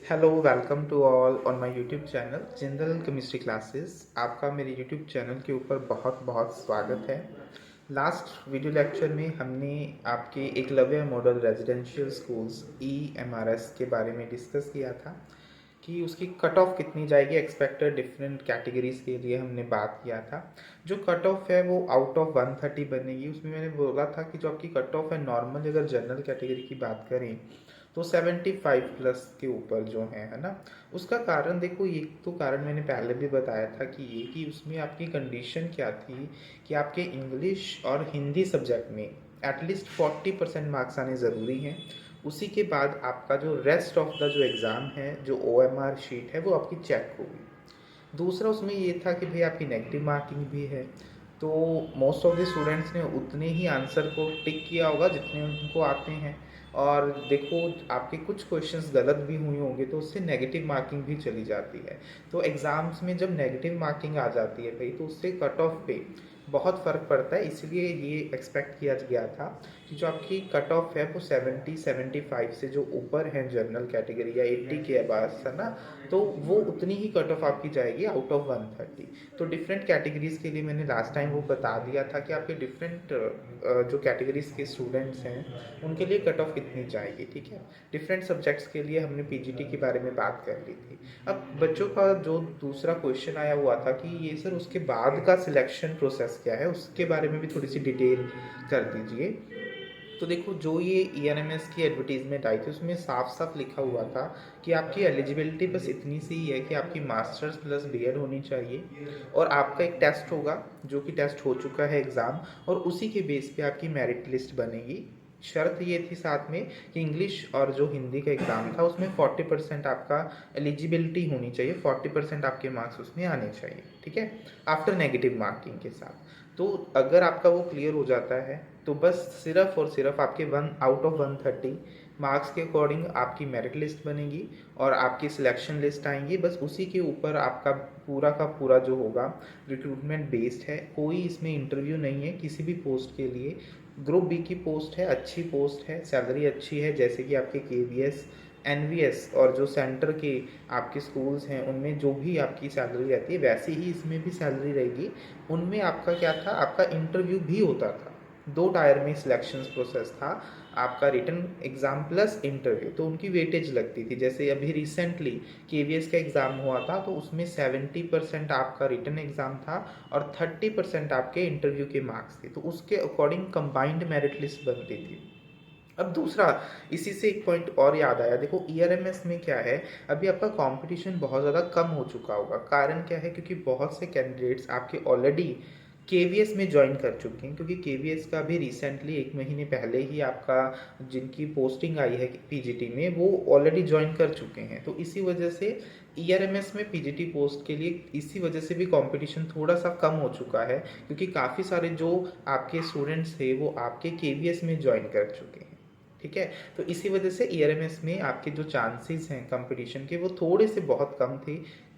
Hello welcome to all on my YouTube channel Jindal chemistry classes. आपका मेरे YouTube channel के ऊपर बहुत बहुत स्वागत है। लास्ट वीडियो लेक्चर में हमने आपके Eklavya model residential schools EMRS के बारे में डिस्कस किया था कि उसकी कट ऑफ कितनी जाएगी एक्सपेक्टेड डिफरेंट कैटेगरीज के लिए हमने बात किया था। जो कट ऑफ है वो आउट ऑफ 130 बनेगी। उसमें मैंने बोला था कि जो आपकी कट ऑफ है नॉर्मल अगर जनरल कैटेगरी की बात करें तो 75 प्लस के ऊपर जो है ना। उसका कारण देखो, ये तो कारण मैंने पहले भी बताया था कि ये कि उसमें आपकी कंडीशन क्या थी कि आपके इंग्लिश और हिंदी सब्जेक्ट में एटलीस्ट 40% मार्क्स आने ज़रूरी हैं। उसी के बाद आपका जो रेस्ट ऑफ द जो एग्ज़ाम है, जो OMR शीट है, वो आपकी चेक होगी। दूसरा उसमें ये था कि भाई आपकी नेगेटिव मार्किंग भी है, तो मोस्ट ऑफ द स्टूडेंट्स ने उतने ही आंसर को टिक किया होगा जितने उनको आते हैं। और देखो, आपके कुछ क्वेश्चंस गलत भी हुए होंगे तो उससे नेगेटिव मार्किंग भी चली जाती है। तो एग्ज़ाम्स में जब नेगेटिव मार्किंग आ जाती है भाई, तो उससे कट ऑफ पे बहुत फ़र्क पड़ता है। इसलिए ये एक्सपेक्ट किया गया था कि जो आपकी कट ऑफ है वो 70-75 से जो ऊपर है जनरल कैटेगरी या 80 के अबास है ना, तो वो उतनी ही कट ऑफ आपकी जाएगी आउट ऑफ 130। तो डिफरेंट कैटेगरीज़ के लिए मैंने लास्ट टाइम वो बता दिया था कि आपके डिफरेंट जो कैटेगरीज़ के स्टूडेंट्स हैं उनके लिए कट ऑफ कितनी जाएगी। ठीक है, डिफरेंट सब्जेक्ट्स के लिए हमने PGT के बारे में बात कर ली थी। अब बच्चों का जो दूसरा क्वेश्चन आया हुआ था कि ये सर उसके बाद का सिलेक्शन प्रोसेस क्या है, उसके बारे में भी थोड़ी सी डिटेल कर दीजिए। तो देखो, जो ये ENMS की एडवर्टीजमेंट आई थी उसमें साफ साफ लिखा हुआ था कि आपकी एलिजिबिलिटी बस इतनी सी ही है कि आपकी मास्टर्स प्लस BEd होनी चाहिए और आपका एक टेस्ट होगा जो कि टेस्ट हो चुका है एग्ज़ाम, और उसी के बेस पे आपकी मेरिट लिस्ट बनेगी। शर्त ये थी साथ में कि इंग्लिश और जो हिंदी का एग्ज़ाम था उसमें 40% आपका एलिजिबिलिटी होनी चाहिए, 40% आपके मार्क्स उसमें आने चाहिए। ठीक है, आफ्टर नेगेटिव मार्किंग के साथ। तो अगर आपका वो क्लियर हो जाता है तो बस सिर्फ और सिर्फ आपके 1 आउट ऑफ 130 मार्क्स के अकॉर्डिंग आपकी मेरिट लिस्ट बनेगी और आपकी सिलेक्शन लिस्ट आएंगी। बस उसी के ऊपर आपका पूरा का पूरा जो होगा रिक्रूटमेंट बेस्ड है। कोई इसमें इंटरव्यू नहीं है किसी भी पोस्ट के लिए। ग्रुप B की पोस्ट है, अच्छी पोस्ट है, सैलरी अच्छी है, जैसे कि आपके KVS NVS और जो सेंटर के आपके स्कूल्स हैं उनमें जो भी आपकी सैलरी रहती है वैसे ही इसमें भी सैलरी रहेगी। उनमें आपका क्या था, आपका इंटरव्यू भी होता था। 2 टायर में सिलेक्शन प्रोसेस था, आपका रिटन एग्ज़ाम प्लस इंटरव्यू। तो उनकी वेटेज लगती थी। जैसे अभी रिसेंटली KVS का एग्ज़ाम हुआ था तो उसमें 70% आपका रिटन एग्ज़ाम था और 30% आपके इंटरव्यू के मार्क्स थे। तो उसके अकॉर्डिंग कंबाइंड मेरिट लिस्ट बनती थी। अब दूसरा, इसी से एक पॉइंट और याद आया। देखो, ERMS में क्या है, अभी आपका कंपटीशन बहुत ज़्यादा कम हो चुका होगा। कारण क्या है, क्योंकि बहुत से कैंडिडेट्स आपके ऑलरेडी KVS में ज्वाइन कर चुके हैं, क्योंकि KVS का भी रिसेंटली 1 महीने पहले ही आपका जिनकी पोस्टिंग आई है PGT में वो ऑलरेडी ज्वाइन कर चुके हैं। तो इसी वजह से ERMS में PGT पोस्ट के लिए इसी वजह से भी कंपटीशन थोड़ा सा कम हो चुका है, क्योंकि काफ़ी सारे जो आपके स्टूडेंट्स थे वो आपके KVS में ज्वाइन कर चुके हैं। ठीक है, तो इसी वजह से ERMS में आपके जो चांसेस हैं कंपटीशन के वो थोड़े से बहुत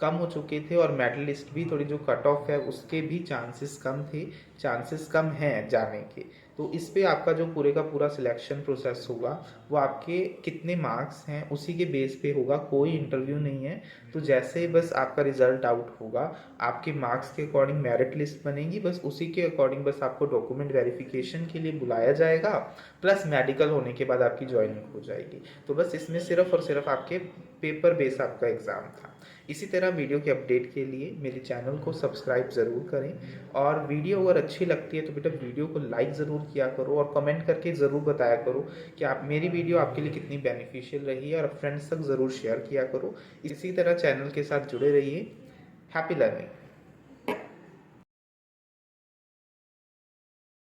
कम हो चुके थे, और मेडल लिस्ट भी थोड़ी जो कट ऑफ है उसके भी चांसेस कम थे, चांसेस कम हैं जाने के। तो इस पे आपका जो पूरे का पूरा सिलेक्शन प्रोसेस होगा वो आपके कितने मार्क्स हैं उसी के बेस पे होगा, कोई इंटरव्यू नहीं है। तो जैसे बस आपका रिजल्ट आउट होगा, आपके मार्क्स के अकॉर्डिंग मेरिट लिस्ट बनेगी, बस उसी के अकॉर्डिंग बस आपको डॉक्यूमेंट वेरिफिकेशन के लिए बुलाया जाएगा, प्लस मेडिकल होने के बाद आपकी ज्वाइनिंग हो जाएगी। तो बस इसमें सिर्फ और सिर्फ आपके पेपर बेस आपका एग्ज़ाम था। इसी तरह वीडियो के अपडेट के लिए मेरे चैनल को सब्सक्राइब ज़रूर करें, और वीडियो अगर अच्छी लगती है तो बेटा वीडियो को लाइक ज़रूर किया करो और कमेंट करके ज़रूर बताया करो कि आप मेरी वीडियो आपके लिए कितनी बेनिफिशियल रही है, और फ्रेंड्स तक ज़रूर शेयर किया करो। इसी तरह चैनल के साथ जुड़े रहिए। Happy learning.